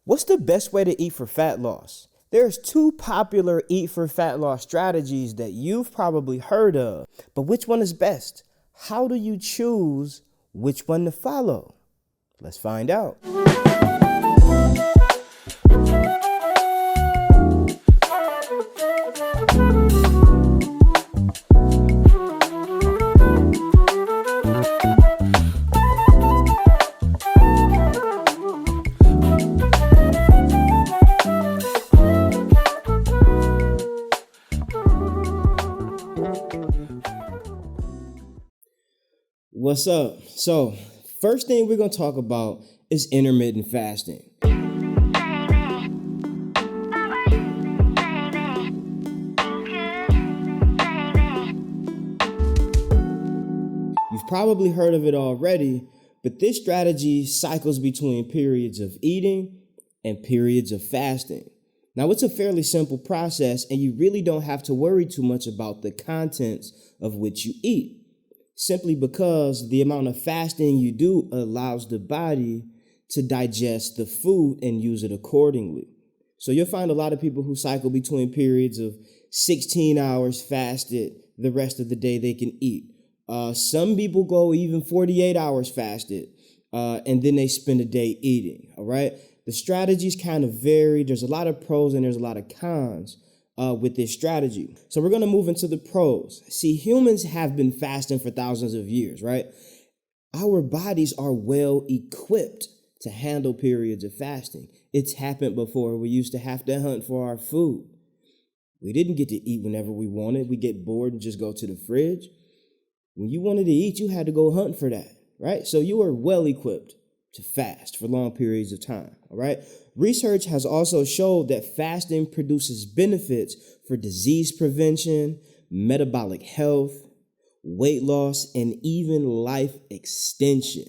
What's the best way to eat for fat loss? There's two popular eat for fat loss strategies that you've probably heard of, but which one is best? How do you choose which one to follow? Let's find out. What's up? So, first thing we're going to talk about is intermittent fasting. You've probably heard of it already, but this strategy cycles between periods of eating and periods of fasting. Now, it's a fairly simple process, and you really don't have to worry too much about the contents of which you eat, simply because the amount of fasting you do allows the body to digest the food and use it accordingly. So you'll find a lot of people who cycle between periods of 16 hours fasted, the rest of the day they can eat. Some people go even 48 hours fasted, and then they spend a day eating, all right? The strategies kind of vary. There's a lot of pros and there's a lot of cons with this strategy. So we're going to move into the pros. See, humans have been fasting for thousands of years, right? Our bodies are well equipped to handle periods of fasting. It's happened before. We used to have to hunt for our food. We didn't get to eat whenever we wanted. We get bored and just go to the fridge. When you wanted to eat, you had to go hunt for that, right? So you are well equipped to fast for long periods of time, all right? Research has also showed that fasting produces benefits for disease prevention, metabolic health, weight loss, and even life extension.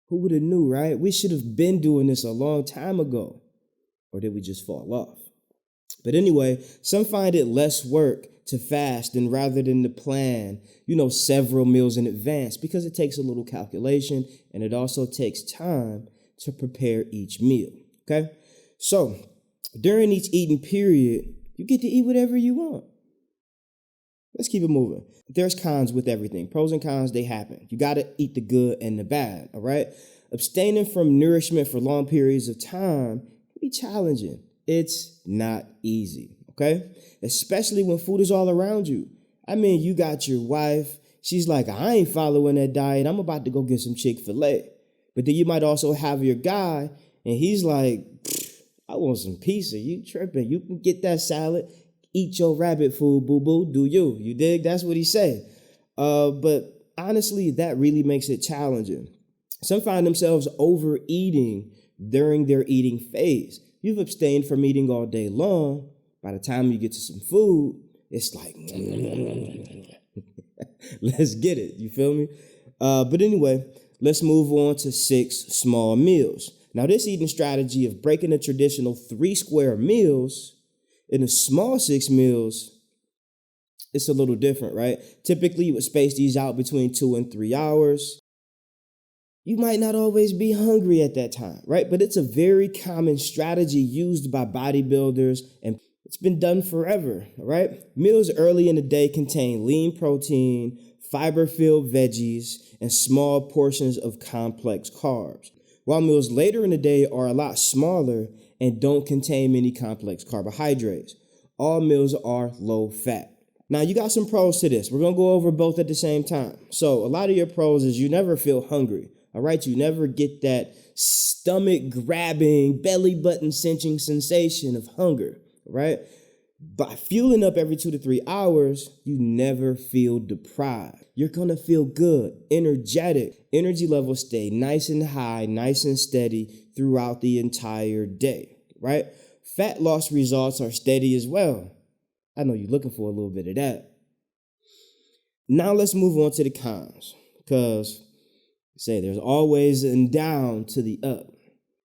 Who would have knew, right? We should have been doing this a long time ago. Or did we just fall off? But anyway, some find it less work to fast than rather than to plan, several meals in advance, because it takes a little calculation and it also takes time to prepare each meal, okay? So during each eating period, you get to eat whatever you want. Let's keep it moving. There's cons with everything. Pros and cons, they happen. You got to eat the good and the bad, all right? Abstaining from nourishment for long periods of time can be challenging. It's not easy, okay? Especially when food is all around you. I mean, you got your wife. She's like, I ain't following that diet. I'm about to go get some Chick-fil-A. But then you might also have your guy, and he's like, I want some pizza. You tripping. You can get that salad. Eat your rabbit food, boo-boo. Do you? You dig? That's what he said. But honestly, that really makes it challenging. Some find themselves overeating during their eating phase. You've abstained from eating all day long. By the time you get to some food, it's like, let's get it. You feel me? But anyway, let's move on to 6 small meals. Now, this eating strategy of breaking the traditional 3 square meals into small 6 meals, it's a little different, right? Typically, you would space these out between 2 and 3 hours. You might not always be hungry at that time, right? But it's a very common strategy used by bodybuilders, and it's been done forever, all right? Meals early in the day contain lean protein, fiber-filled veggies, and small portions of complex carbs, while meals later in the day are a lot smaller and don't contain many complex carbohydrates. All meals are low fat. Now, you got some pros to this. We're going to go over both at the same time. So a lot of your pros is you never feel hungry. All right, you never get that stomach grabbing, belly button cinching sensation of hunger, right? By fueling up every 2 to 3 hours, you never feel deprived. You're going to feel good, energetic. Energy levels stay nice and high, nice and steady throughout the entire day, right? Fat loss results are steady as well. I know you're looking for a little bit of that. Now let's move on to the cons, because there's always a down to the up.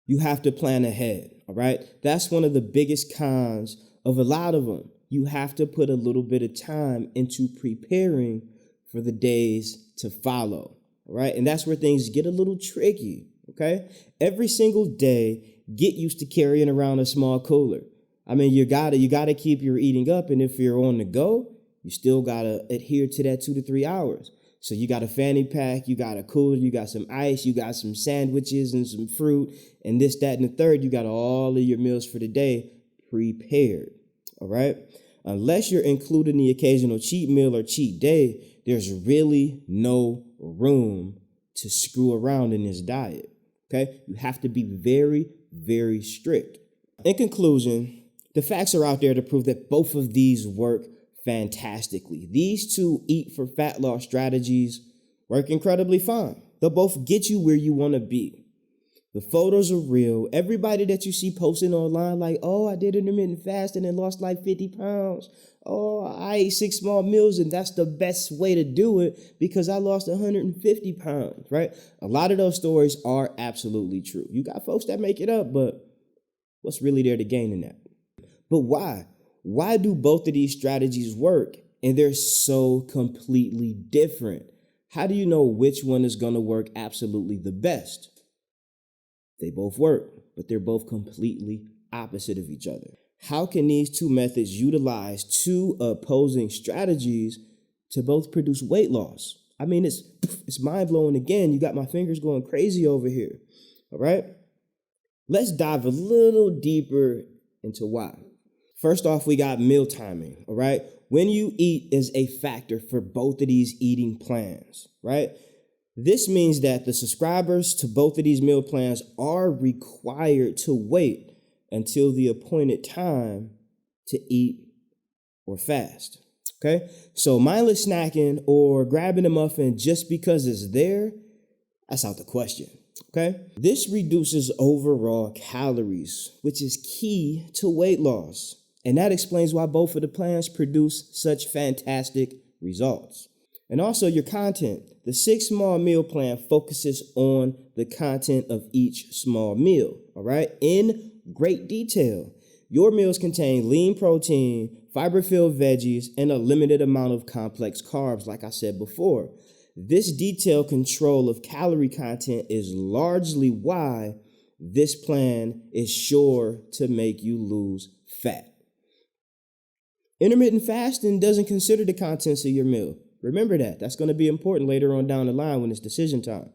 You have to plan ahead, all right? That's one of the biggest cons of a lot of them. You have to put a little bit of time into preparing for the days to follow, all right? And that's where things get a little tricky, okay? Every single day, get used to carrying around a small cooler. I mean, you gotta keep your eating up, and if you're on the go, you still gotta adhere to that 2 to 3 hours. So you got a fanny pack, you got a cooler, you got some ice, you got some sandwiches and some fruit, and this, that, and the third. You got all of your meals for the day prepared, all right? Unless you're including the occasional cheat meal or cheat day, there's really no room to screw around in this diet, okay? You have to be very, very strict. In conclusion, the facts are out there to prove that both of these work fantastically. These two eat for fat loss strategies work incredibly fine. They'll both get you where you want to be. The photos are real. Everybody that you see posting online like, oh, I did intermittent fasting and lost like 50 pounds. Oh, I ate 6 small meals and that's the best way to do it because I lost 150 pounds, right? A lot of those stories are absolutely true. You got folks that make it up, but what's really there to gain in that? But why? Why do both of these strategies work and they're so completely different? How do you know which one is going to work absolutely the best? They both work, but they're both completely opposite of each other. How can these two methods utilize two opposing strategies to both produce weight loss? I mean, it's mind-blowing again. You got my fingers going crazy over here, all right? Let's dive a little deeper into why. First off, we got meal timing, all right? When you eat is a factor for both of these eating plans, right? This means that the subscribers to both of these meal plans are required to wait until the appointed time to eat or fast, okay? So mindless snacking or grabbing a muffin just because it's there, that's out the question, okay? This reduces overall calories, which is key to weight loss. And that explains why both of the plans produce such fantastic results. And also your content. The 6 small meal plan focuses on the content of each small meal, all right, in great detail. Your meals contain lean protein, fiber-filled veggies, and a limited amount of complex carbs, like I said before. This detailed control of calorie content is largely why this plan is sure to make you lose fat. Intermittent fasting doesn't consider the contents of your meal. Remember that. That's going to be important later on down the line when it's decision time,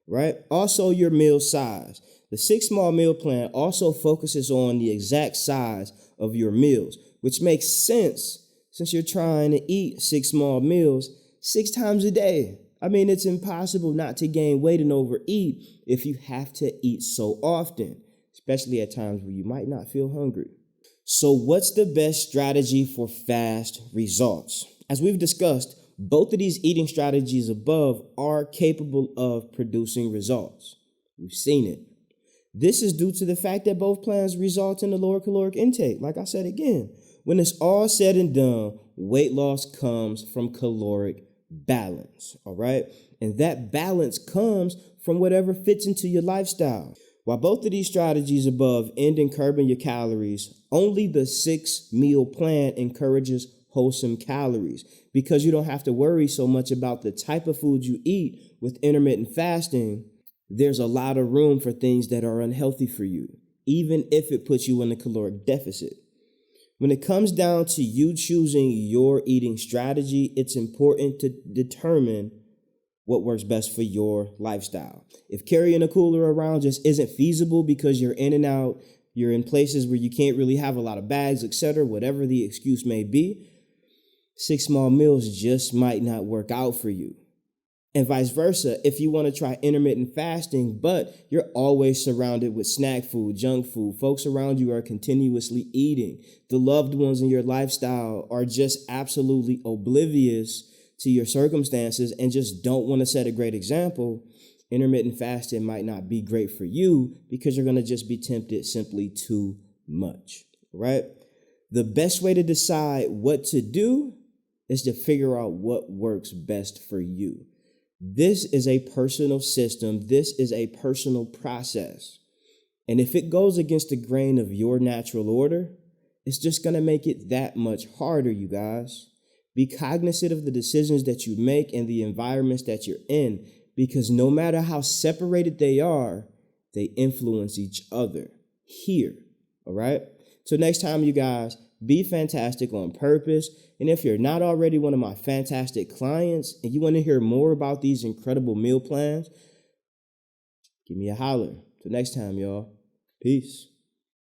right? Also, your meal size. The 6 small meal plan also focuses on the exact size of your meals, which makes sense since you're trying to eat 6 small meals 6 times a day. I mean, it's impossible not to gain weight and overeat if you have to eat so often, especially at times where you might not feel hungry. So what's the best strategy for fast results? As we've discussed, both of these eating strategies above are capable of producing results. We've seen it. This is due to the fact that both plans result in a lower caloric intake. Like I said again, when it's all said and done, weight loss comes from caloric balance, all right? And that balance comes from whatever fits into your lifestyle. While both of these strategies above end in curbing your calories, only the 6 meal plan encourages wholesome calories because you don't have to worry so much about the type of food you eat. With intermittent fasting, there's a lot of room for things that are unhealthy for you, even if it puts you in a caloric deficit. When it comes down to you choosing your eating strategy, it's important to determine what works best for your lifestyle. If carrying a cooler around just isn't feasible because you're in and out, you're in places where you can't really have a lot of bags, etc., whatever the excuse may be, 6 small meals just might not work out for you. And vice versa, if you want to try intermittent fasting, but you're always surrounded with snack food, junk food, folks around you are continuously eating, the loved ones in your lifestyle are just absolutely oblivious to your circumstances and just don't want to set a great example, intermittent fasting might not be great for you because you're going to just be tempted simply too much, right? The best way to decide what to do is to figure out what works best for you. This is a personal system. This is a personal process. And if it goes against the grain of your natural order, it's just going to make it that much harder, you guys. Be cognizant of the decisions that you make and the environments that you're in, because no matter how separated they are, they influence each other here. All right. So next time, you guys, be fantastic on purpose. And if you're not already one of my fantastic clients and you want to hear more about these incredible meal plans, give me a holler. Till next time, y'all. Peace.